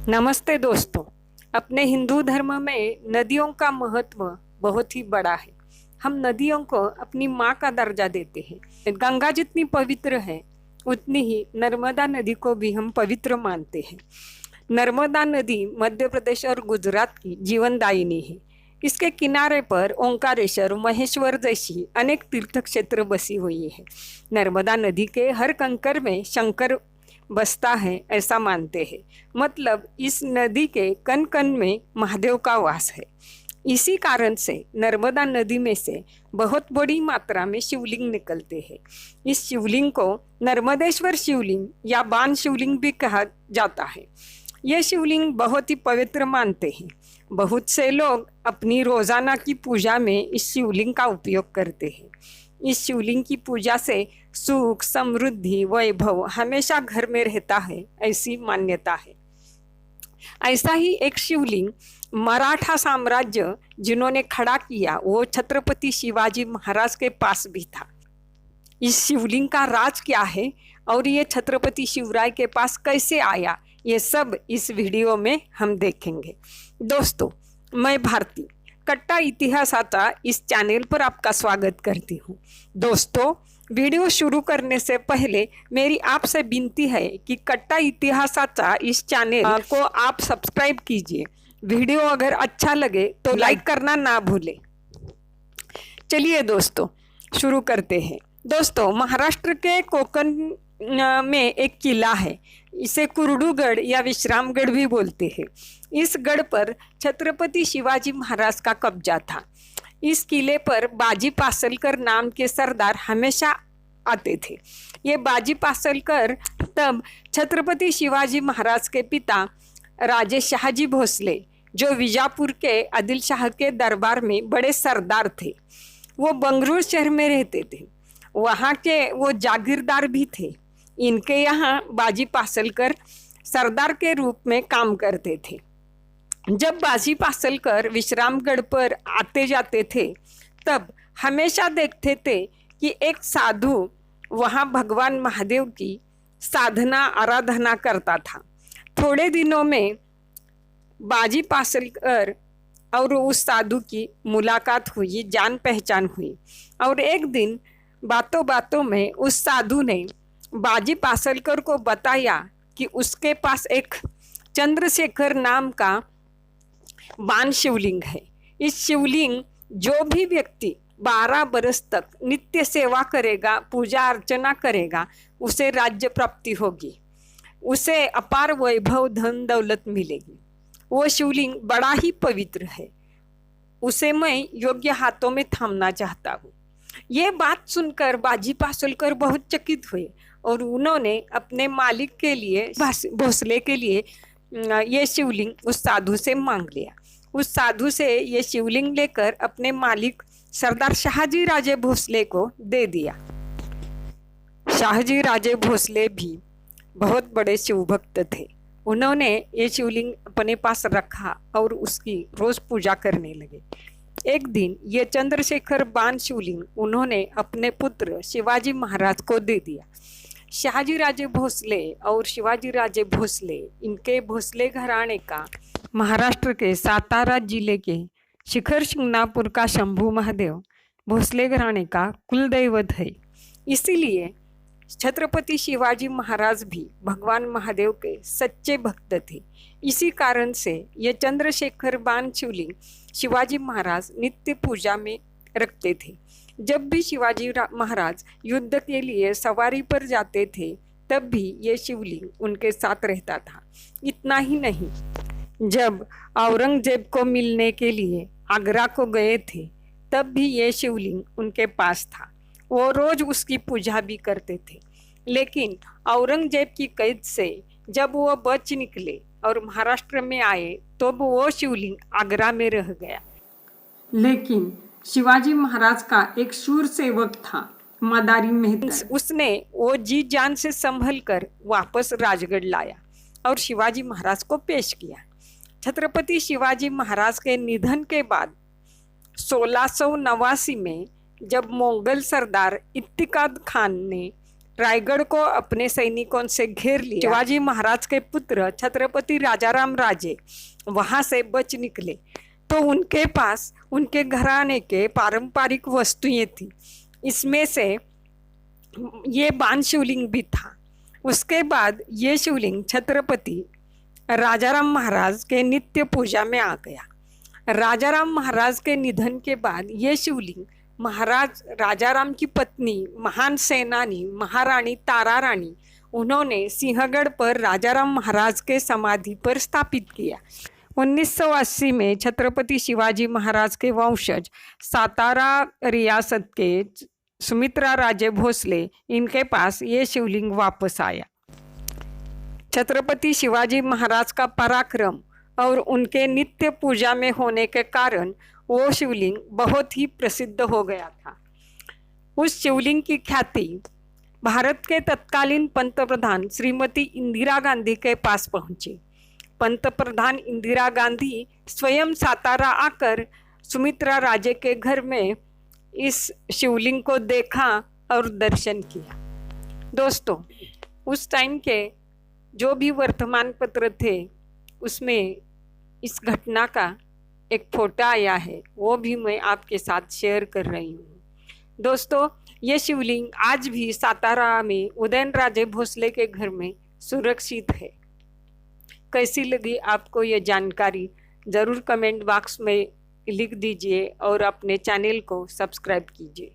नमस्ते दोस्तों। अपने हिंदू धर्म में नदियों का महत्व बहुत ही बड़ा है। हम नदियों को अपनी माँ का दर्जा देते हैं। गंगा जितनी पवित्र है उतनी ही नर्मदा नदी को भी हम पवित्र मानते हैं। नर्मदा नदी मध्य प्रदेश और गुजरात की जीवनदायिनी है। इसके किनारे पर ओंकारेश्वर, महेश्वर जैसी अनेक तीर्थ क्षेत्र बसी हुई है। नर्मदा नदी के हर कंकर में शंकर बसता है ऐसा मानते हैं। मतलब इस नदी के कण कण में महादेव का वास है। इसी कारण से नर्मदा नदी में से बहुत बड़ी मात्रा में शिवलिंग निकलते हैं। इस शिवलिंग को नर्मदेश्वर शिवलिंग या बाण शिवलिंग भी कहा जाता है। यह शिवलिंग बहुत ही पवित्र मानते हैं। बहुत से लोग अपनी रोजाना की पूजा में इस शिवलिंग का उपयोग करते हैं। इस शिवलिंग की पूजा से सुख, समृद्धि, वैभव हमेशा घर में रहता है ऐसी मान्यता है। ऐसा ही एक शिवलिंग मराठा साम्राज्य जिन्होंने खड़ा किया वो छत्रपति शिवाजी महाराज के पास भी था। इस शिवलिंग का राज क्या है और ये छत्रपति शिवराय के पास कैसे आया, ये सब इस वीडियो में हम देखेंगे। दोस्तों, मैं भारती कट्टा इतिहासाचा इस चैनल पर आपका स्वागत करती हूँ। दोस्तों, वीडियो शुरू करने से पहले मेरी आपसे विनती है कि कट्टा इतिहासाचा इस चैनल को आप सब्सक्राइब कीजिए। वीडियो अगर अच्छा लगे तो लाइक करना ना भूलें। चलिए दोस्तों, शुरू करते हैं। दोस्तों, महाराष्ट्र के कोकण में एक किला है। इसे कुर्डूगढ़ या विश्रामगढ़ भी बोलते हैं। इस गढ़ पर छत्रपति शिवाजी महाराज का कब्जा था। इस किले पर बाजी पासलकर नाम के सरदार हमेशा आते थे। ये बाजी पासलकर तब छत्रपति शिवाजी महाराज के पिता राजे शाहजी भोसले, जो विजापुर के आदिल शाह के दरबार में बड़े सरदार थे, वो बंगलुरु शहर में रहते थे। वहाँ के वो जागीरदार भी थे। इनके यहाँ बाजी पासलकर सरदार के रूप में काम करते थे। जब बाजी पासलकर विश्रामगढ़ पर आते जाते थे तब हमेशा देखते थे कि एक साधु वहाँ भगवान महादेव की साधना आराधना करता था। थोड़े दिनों में बाजी पासलकर और उस साधु की मुलाकात हुई, जान पहचान हुई। और एक दिन बातों बातों में उस साधु ने बाजी पासलकर को बताया कि उसके पास एक चंद्रशेखर नाम का बाण शिवलिंग है। इस शिवलिंग जो भी व्यक्ति 12 बरस तक नित्य सेवा करेगा, पूजा अर्चना करेगा, उसे राज्य प्राप्ति होगी, उसे अपार वैभव, धन दौलत मिलेगी। वो शिवलिंग बड़ा ही पवित्र है, उसे मैं योग्य हाथों में थामना चाहता हूँ। ये बात सुनकर बाजी पासलकर बहुत चकित हुए और उन्होंने अपने मालिक के लिए, भोसले के लिए ये शिवलिंग उस साधु से मांग लिया। उस साधु से ये शिवलिंग लेकर अपने मालिक सरदार शाहजी राजे भोसले को दे दिया। शाहजी राजे भोसले भी बहुत बड़े शिव भक्त थे। उन्होंने ये शिवलिंग अपने पास रखा और उसकी रोज पूजा करने लगे। एक दिन ये चंद्रशेखर बाण शिवलिंग उन्होंने अपने पुत्र शिवाजी महाराज को दे दिया। शाहजी राजे भोसले और शिवाजी राजे भोसले, इनके भोसले घराने का महाराष्ट्र के सातारा जिले के शिखर शिंगणापुर का शंभू महादेव भोसले घराने का कुलदैवत है। इसीलिए छत्रपति शिवाजी महाराज भी भगवान महादेव के सच्चे भक्त थे। इसी कारण से ये चंद्रशेखर बाण शिवलिंग शिवाजी महाराज नित्य पूजा में रखते थे। जब भी शिवाजी महाराज युद्ध के लिए सवारी पर जाते थे तब भी ये शिवलिंग उनके साथ रहता था। इतना ही नहीं, जब औरंगजेब को मिलने के लिए आगरा को गए थे तब भी ये शिवलिंग उनके पास था। वो रोज उसकी पूजा भी करते थे। लेकिन औरंगजेब की कैद से जब वो बच निकले और महाराष्ट्र में आए तो वो शिवलिंग आगरा में रह गया। लेकिन शिवाजी महाराज का एक शूर सेवक था, मदारी मेहता। उसने वो जी जान से संभल कर वापस राजगढ़ लाया और शिवाजी महाराज को पेश किया। छत्रपति शिवाजी महाराज के निधन के बाद 1689 में जब मोगल सरदार इफ्तिखार खान ने रायगढ़ को अपने सैनिकों से घेर लिया। शिवाजी महाराज के पुत्र छत्रपति राजाराम राजे वहां से बच निकले तो उनके पास उनके घराने के पारंपरिक वस्तुएं थी। इसमें से ये बाण शिवलिंग भी था। उसके बाद ये शिवलिंग छत्रपति राजाराम महाराज के नित्य पूजा में आ गया। राजाराम महाराज के निधन के बाद ये शिवलिंग महाराज राजाराम की पत्नी महान सेनानी महारानी तारा रानी उन्होंने सिंहगढ़ पर राजाराम महाराज के समाधि पर स्थापित किया। 1980 में छत्रपति शिवाजी महाराज के वंशज सातारा रियासत के सुमित्रा राजे भोसले इनके पास ये शिवलिंग वापस आया। छत्रपति शिवाजी महाराज का पराक्रम और उनके नित्य पूजा में होने के कारण वो शिवलिंग बहुत ही प्रसिद्ध हो गया था। उस शिवलिंग की ख्याति भारत के तत्कालीन पंतप्रधान श्रीमती इंदिरा गांधी के पास पहुंची। पंतप्रधान इंदिरा गांधी स्वयं सातारा आकर सुमित्रा राजे के घर में इस शिवलिंग को देखा और दर्शन किया। दोस्तों, उस टाइम के जो भी वर्तमान पत्र थे उसमें इस घटना का एक फोटो आया है, वो भी मैं आपके साथ शेयर कर रही हूँ। दोस्तों, ये शिवलिंग आज भी सातारा में उदयनराजे भोसले के घर में सुरक्षित है। कैसी लगी आपको ये जानकारी ज़रूर कमेंट बॉक्स में लिख दीजिए और अपने चैनल को सब्सक्राइब कीजिए।